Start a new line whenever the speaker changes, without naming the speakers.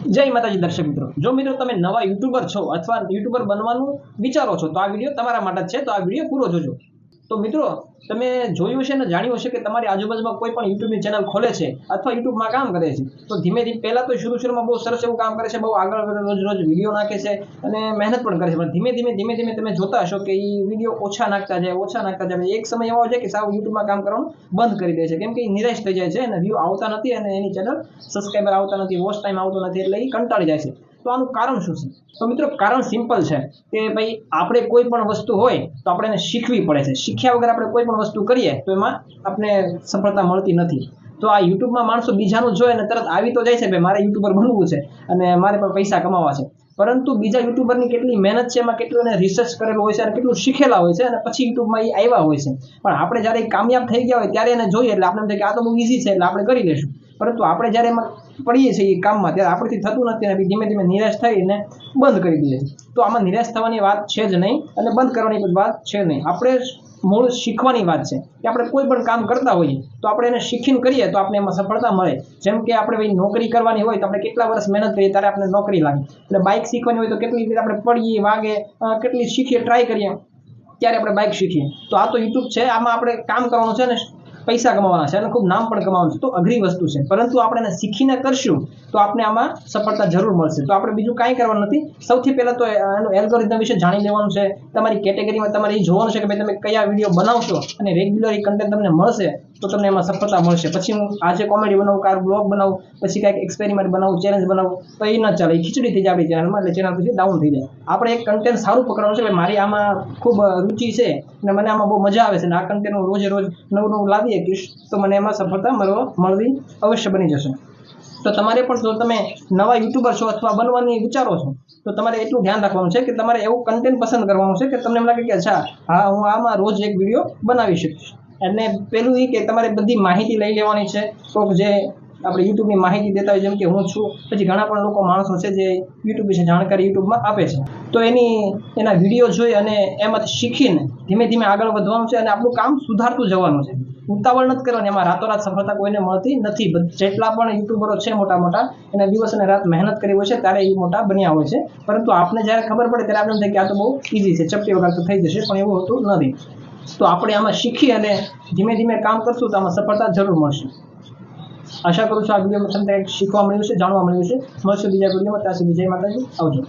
જય માતાજી દર્શક મિત્રો, જો મિત્રો તમે નવા યુટ્યુબર છો અથવા યુટ્યુબર બનવાનું વિચારો છો તો આ વિડીયો તમારા માટે જ છે. તો આ વિડીયો પૂરો જોજો. તો મિત્રો તમે જોયું છે ને જાણ્યું હશે કે તમારી આજુબાજુમાં કોઈ પણ યુટ્યુબની ચેનલ ખોલે છે અથવા યુટ્યુબમાં કામ કરે છે તો ધીમે ધીમે પહેલા તો શરૂમાં બહુ સરસ એવું કામ કરે છે, બહુ આગળ રોજ વિડીયો નાખે છે અને મહેનત પણ કરે છે, પણ ધીમે ધીમે તમે જોતા હશો કે એ વિડીયો ઓછા નાખતા જાય. એક સમય એવો છે કે સાવ યુટ્યુબમાં કામ કરવાનું બંધ કરી દે છે, કેમ કે એ નિરાશ થઈ જાય છે અને વ્યૂ આવતા નથી અને એની ચેનલ સબસ્ક્રાઈબર આવતા નથી, વોચ ટાઈમ આવતો નથી, એટલે એ કંટાળી જાય છે. તો આનું કારણ શું છે? તો મિત્રો કારણ સિમ્પલ છે કે ભાઈ આપણે કોઈ પણ વસ્તુ હોય તો આપણે એને શીખવી પડે છે. શીખ્યા વગર આપણે કોઈ પણ વસ્તુ કરીએ તો એમાં આપણે સફળતા મળતી નથી. તો આ યુટ્યુબમાં માણસો બીજાનું જોઈ અને તરત આવી તો જાય છે, ભાઈ મારે યુટ્યુબર બનવું છે અને મારે પણ પૈસા કમાવા છે, પરંતુ બીજા યુટ્યુબરની કેટલી મહેનત છે, એમાં કેટલું એને રિસર્ચ કરેલું હોય છે અને કેટલું શીખેલા હોય છે અને પછી યુટ્યુબમાં એ આવ્યા હોય છે. પણ આપણે જ્યારે કામયાબ થઈ ગયા હોય ત્યારે એને જોઈએ એટલે આપણે એમ થાય કે આ તો બહુ ઈઝી છે એટલે આપણે કરી લઈશું, પરંતુ આપણે જ્યારે એમાં પડીએ છીએ એ કામમાં ત્યારે આપણથી થતું નથી અને ધીમે ધીમે નિરાશ થઈને બંધ કરી દઈએ છીએ. તો આમાં નિરાશ થવાની વાત છે જ નહીં અને બંધ કરવાની વાત છે નહીં. આપણે મૂળ શીખવાની વાત છે કે આપણે કોઈ પણ કામ કરતા હોઈએ તો આપણે એને શીખીને કરીએ તો આપણે એમાં સફળતા મળે. જેમ કે આપણે ભાઈ નોકરી કરવાની હોય તો આપણે કેટલા વર્ષ મહેનત કરીએ ત્યારે આપણે નોકરી લાગે, એટલે બાઇક શીખવાની હોય તો કેટલી રીતે આપણે પડીએ, વાગે, કેટલી શીખીએ, ટ્રાય કરીએ ત્યારે આપણે બાઇક શીખીએ. તો આ તો યુટ્યુબ છે, આમાં આપણે કામ કરવાનું છે ને પૈસા કમાવાના છે અને ખૂબ નામ પણ કમાવાનું છે. તો અઘરી વસ્તુ છે, પરંતુ આપણે એને શીખીને કરશું તો આપણે આમાં સફળતા જરૂર મળશે. તો આપણે બીજું કાંઈ કરવાનું નથી. સૌથી પહેલાં તો એનું એલ્ગોરિધમ વિશે જાણી લેવાનું છે. તમારી કેટેગરીમાં તમારે એ જોવાનું છે કે ભાઈ તમે કયા વિડીયો બનાવશો અને રેગ્યુલર કન્ટેન્ટ તમને મળશે તો તમને એમાં સફળતા મળશે. પછી હું આજે કોમેડી બનાવું, કાર બ્લોગ બનાવું, પછી કાંઈક એક્સપેરિમેન્ટ બનાવું, ચેલેન્જ બનાવું, તો એ ન ચાલે, એ ખીચડી થઈ જાય આપણી ચેનલમાં, એટલે ચેનલ પછી ડાઉન થઈ જાય. આપણે એક કન્ટેન્ટ સારું પકડવાનું છે, મારી આમાં ખૂબ રુચિ છે અને મને આમાં બહુ મજા આવે છે અને આ કન્ટેન્ટ હું રોજ નવું લાવી શકીશ તો મને એમાં સફળતા મળવી અવશ્ય બની જશે. તો તમારે પણ જો તમે નવા યુટ્યુબર છો અથવા બનવાની વિચારો છો તો તમારે એટલું ધ્યાન રાખવાનું છે કે તમારે એવું કન્ટેન્ટ પસંદ કરવાનું છે કે તમને એમ લાગે કે અચ્છા હા હું આમાં રોજ એક વિડીયો બનાવી શકીશ. અને પેલું એ કે તમારે બધી માહિતી લઈ લેવાની છે. તો જે આપણે યુટ્યુબની માહિતી દેતા હોય જેમ કે હું છું, પછી ઘણા પણ લોકો માણસો છે જે યુટ્યુબ વિશે જાણકારી યુટ્યુબમાં આપે છે, તો એના વિડીયો જોઈ અને એમાંથી શીખીને ધીમે ધીમે આગળ વધવાનું છે અને આપણું કામ સુધારતું જવાનું છે. ઉતાવળ નથી કરવાની, એમાં રાતોરાત સફળતા કોઈને મળતી નથી. જેટલા પણ યુટ્યુબરો છે મોટા એના દિવસ અને રાત મહેનત કરી હોય છે ત્યારે એ મોટા બન્યા હોય છે, પરંતુ આપને જ્યારે ખબર પડે ત્યારે આપણે થાય કે આ તો બહુ ઇઝી છે, ચપટી વગર તો થઈ જશે, પણ એવું હોતું નથી. તો આપણે આમાં શીખી અને ધીમે ધીમે કામ કરશું તો આમાં સફળતા જરૂર મળશે. આશા કરું છું આ વિડીયોમાં તમને શીખવા મળ્યું છે, જાણવા મળ્યું છે. મળશું બીજા વિડીયોમાં, ત્યાં સુધી જય માતાજી, આવજો.